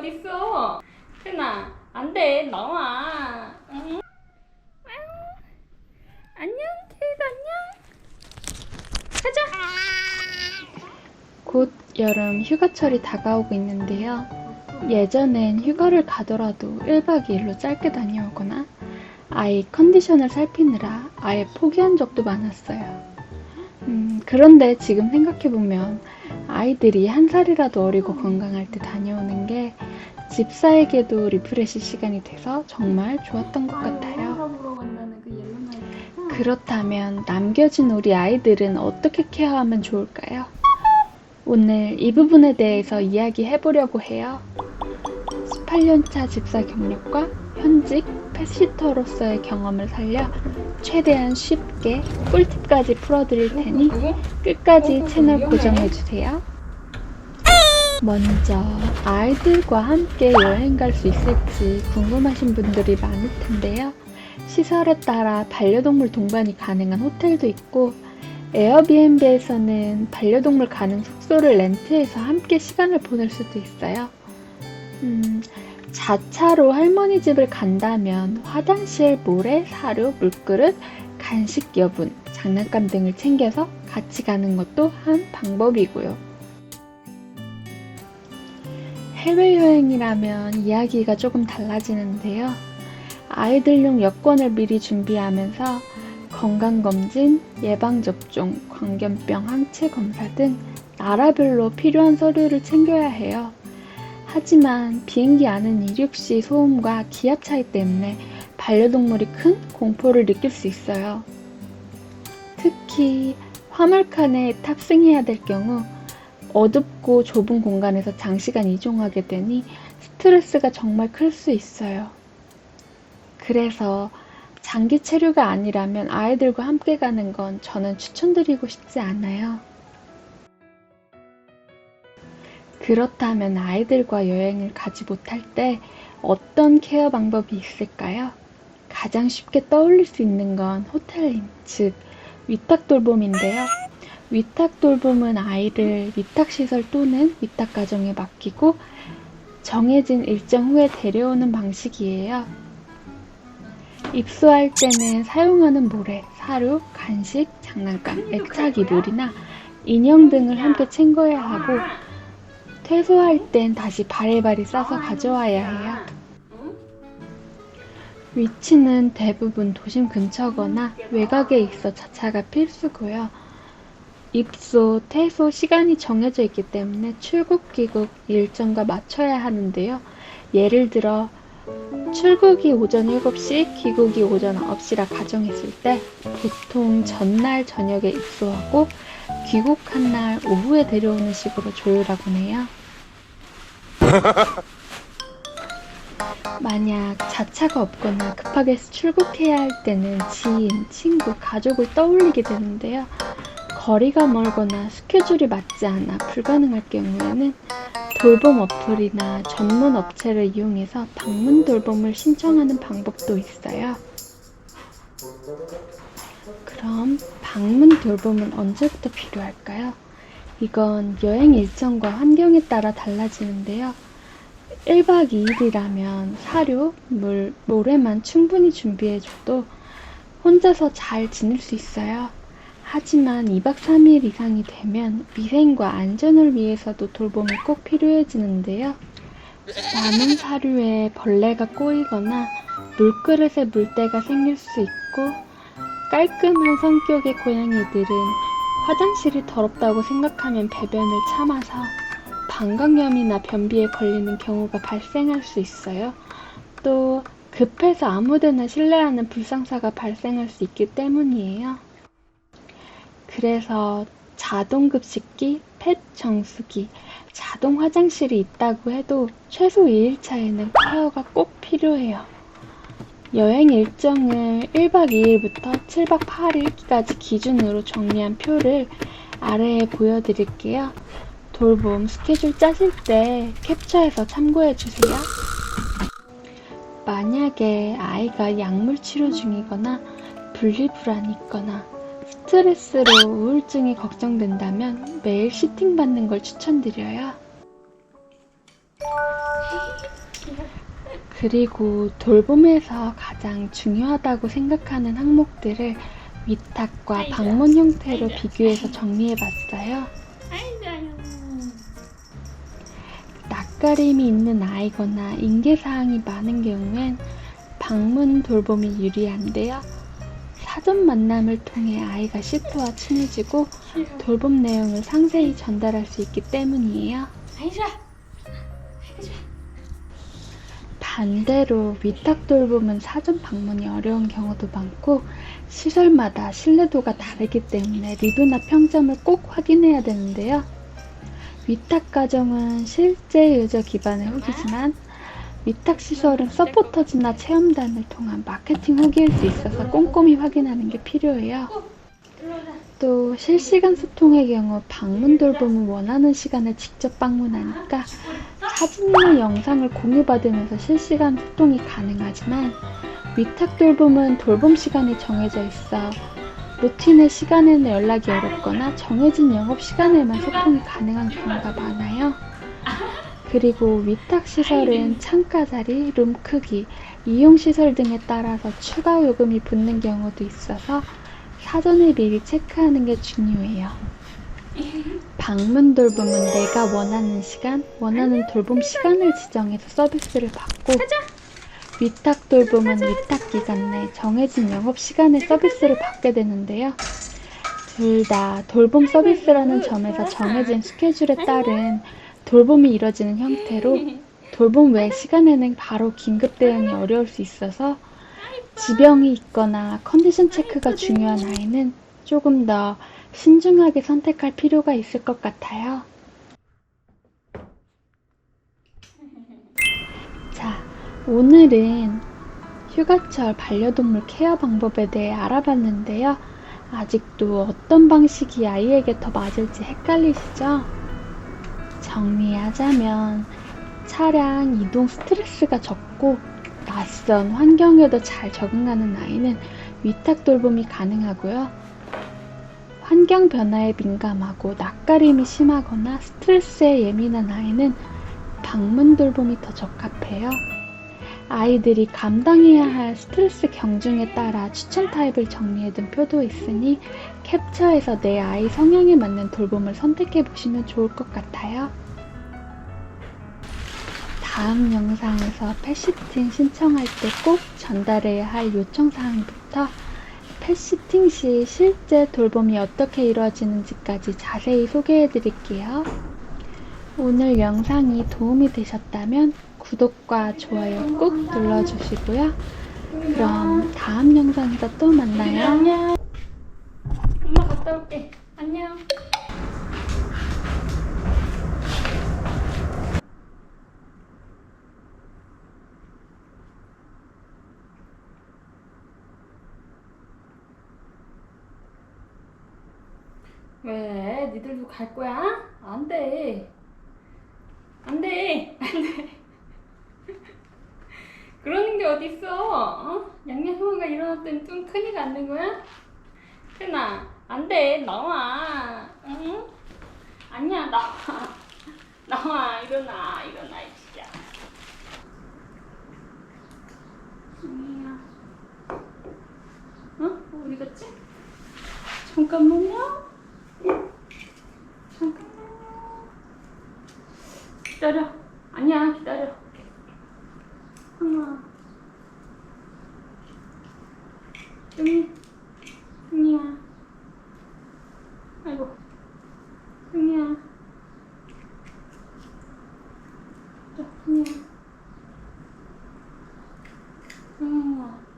어딨어? 태나, 안 돼. 나와. 응? 안녕, 태도 안녕. 가자. 곧 여름 휴가철이 다가오고 있는데요. 예전엔 휴가를 가더라도 1박 2일로 짧게 다녀오거나 아이 컨디션을 살피느라 아예 포기한 적도 많았어요. 그런데 지금 생각해보면 아이들이 한 살이라도 어리고 건강할 때 다녀오는 게 집사에게도 리프레시 시간이 돼서 정말 좋았던 것 같아요. 그렇다면 남겨진 우리 아이들은 어떻게 케어하면 좋을까요? 오늘 이 부분에 대해서 이야기해보려고 해요. 18년차 집사 경력과 현직 펫시터로서의 경험을 살려 최대한 쉽게 꿀팁까지 풀어드릴 테니 끝까지 채널 고정해주세요. 먼저 아이들과 함께 여행 갈 수 있을지 궁금하신 분들이 많을 텐데요. 시설에 따라 반려동물 동반이 가능한 호텔도 있고 에어비앤비에서는 반려동물 가능 숙소를 렌트해서 함께 시간을 보낼 수도 있어요. 자차로 할머니 집을 간다면 화장실, 모래, 사료, 물그릇, 간식 여분, 장난감 등을 챙겨서 같이 가는 것도 한 방법이고요. 해외여행이라면 이야기가 조금 달라지는데요. 아이들용 여권을 미리 준비하면서 건강검진, 예방접종, 광견병 항체 검사 등 나라별로 필요한 서류를 챙겨야 해요. 하지만 비행기 안은 이륙 시 소음과 기압 차이 때문에 반려동물이 큰 공포를 느낄 수 있어요. 특히 화물칸에 탑승해야 될 경우 어둡고 좁은 공간에서 장시간 이동하게 되니 스트레스가 정말 클 수 있어요. 그래서 장기 체류가 아니라면 아이들과 함께 가는 건 저는 추천드리고 싶지 않아요. 그렇다면 아이들과 여행을 가지 못할 때 어떤 케어 방법이 있을까요? 가장 쉽게 떠올릴 수 있는 건 호텔링, 즉 위탁돌봄인데요. 위탁돌봄은 아이를 위탁시설 또는 위탁가정에 맡기고 정해진 일정 후에 데려오는 방식이에요. 입소할 때는 사용하는 모래, 사료, 간식, 장난감, 애착 이불이나 인형 등을 함께 챙겨야 하고 퇴소할 땐 다시 바리바리 싸서 가져와야 해요. 위치는 대부분 도심 근처거나 외곽에 있어 자차가 필수고요. 입소, 퇴소 시간이 정해져 있기 때문에 출국, 귀국 일정과 맞춰야 하는데요. 예를 들어 출국이 오전 7시, 귀국이 오전 9시라 가정했을 때 보통 전날 저녁에 입소하고 귀국한 날 오후에 데려오는 식으로 조율하곤 해요. 만약 자차가 없거나 급하게 출국해야 할 때는 지인, 친구, 가족을 떠올리게 되는데요. 거리가 멀거나 스케줄이 맞지 않아 불가능할 경우에는 돌봄 어플이나 전문 업체를 이용해서 방문 돌봄을 신청하는 방법도 있어요. 그럼 방문 돌봄은 언제부터 필요할까요? 이건 여행 일정과 환경에 따라 달라지는데요. 1박 2일이라면 사료, 물, 모래만 충분히 준비해줘도 혼자서 잘 지낼 수 있어요. 하지만 2박 3일 이상이 되면 위생과 안전을 위해서도 돌봄이 꼭 필요해지는데요. 남은 사료에 벌레가 꼬이거나 물그릇에 물때가 생길 수 있고 깔끔한 성격의 고양이들은 화장실이 더럽다고 생각하면 배변을 참아서 방광염이나 변비에 걸리는 경우가 발생할 수 있어요. 또 급해서 아무데나 실내하는 불상사가 발생할 수 있기 때문이에요. 그래서 자동 급식기, 펫 정수기, 자동 화장실이 있다고 해도 최소 2일차에는 케어가 꼭 필요해요. 여행 일정을 1박 2일부터 7박 8일까지 기준으로 정리한 표를 아래에 보여드릴게요. 돌봄 스케줄 짜실 때 캡처해서 참고해주세요. 만약에 아이가 약물 치료 중이거나 분리불안이 있거나 스트레스로 우울증이 걱정된다면 매일 시팅 받는 걸 추천드려요. 그리고 돌봄에서 가장 중요하다고 생각하는 항목들을 위탁과 아이고야. 방문 형태로 아이고야. 비교해서 정리해봤어요. 아이고야. 낯가림이 있는 아이거나 인계사항이 많은 경우엔 방문 돌봄이 유리한데요. 사전 만남을 통해 아이가 시트와 친해지고 돌봄 내용을 상세히 전달할 수 있기 때문이에요. 아이고야. 반대로 위탁 돌봄은 사전 방문이 어려운 경우도 많고 시설마다 신뢰도가 다르기 때문에 리뷰나 평점을 꼭 확인해야 되는데요. 위탁 가정은 실제 유저 기반의 후기지만 위탁 시설은 서포터즈나 체험단을 통한 마케팅 후기일 수 있어서 꼼꼼히 확인하는 게 필요해요. 또 실시간 소통의 경우 방문 돌봄은 원하는 시간에 직접 방문하니까 사진이나 영상을 공유받으면서 실시간 소통이 가능하지만 위탁 돌봄은 돌봄 시간이 정해져 있어 루틴의 시간에는 연락이 어렵거나 정해진 영업 시간에만 소통이 가능한 경우가 많아요. 그리고 위탁 시설은 창가 자리, 룸 크기, 이용 시설 등에 따라서 추가 요금이 붙는 경우도 있어서 사전에 미리 체크하는 게 중요해요. 방문 돌봄은 내가 원하는 시간, 원하는 돌봄 시간을 지정해서 서비스를 받고 위탁 돌봄은 위탁 기간 내 정해진 영업 시간에 서비스를 받게 되는데요. 둘 다 돌봄 서비스라는 점에서 정해진 스케줄에 따른 돌봄이 이뤄지는 형태로 돌봄 외 시간에는 바로 긴급 대응이 어려울 수 있어서 지병이 있거나 컨디션 체크가 중요한 아이는 조금 더 신중하게 선택할 필요가 있을 것 같아요. 자, 오늘은 휴가철 반려동물 케어 방법에 대해 알아봤는데요. 아직도 어떤 방식이 아이에게 더 맞을지 헷갈리시죠? 정리하자면 차량 이동 스트레스가 적고 낯선 환경에도 잘 적응하는 아이는 위탁 돌봄이 가능하고요. 환경 변화에 민감하고 낯가림이 심하거나 스트레스에 예민한 아이는 방문 돌봄이 더 적합해요. 아이들이 감당해야 할 스트레스 경중에 따라 추천 타입을 정리해둔 표도 있으니 캡처해서 내 아이 성향에 맞는 돌봄을 선택해 보시면 좋을 것 같아요. 다음 영상에서 펫시팅 신청할 때 꼭 전달해야 할 요청사항부터 펫시팅 시 실제 돌봄이 어떻게 이루어지는지까지 자세히 소개해 드릴게요. 오늘 영상이 도움이 되셨다면 구독과 좋아요 꼭 눌러주시고요. 그럼 다음 영상에서 또 만나요. 안녕. 엄마 갔다 올게. 안녕. 왜? 니들도 갈 거야? 안 돼. 안 돼. 안 돼. 그러는 게 어딨어? 어? 양양 형아가 일어났더니 좀 큰이가 안 된 거야? 큰아, 안 돼. 나와. 응? 아니야, 나와. 나와. 일어나. 일어나, 이 진짜. 아니야. 어? 어디 갔지? 잠깐만요. 잠깐만요. 기다려. 아니야, 기다려. 하나. 흥이야. 아이고. 흥이야. 자, 흥이야. 흥이야.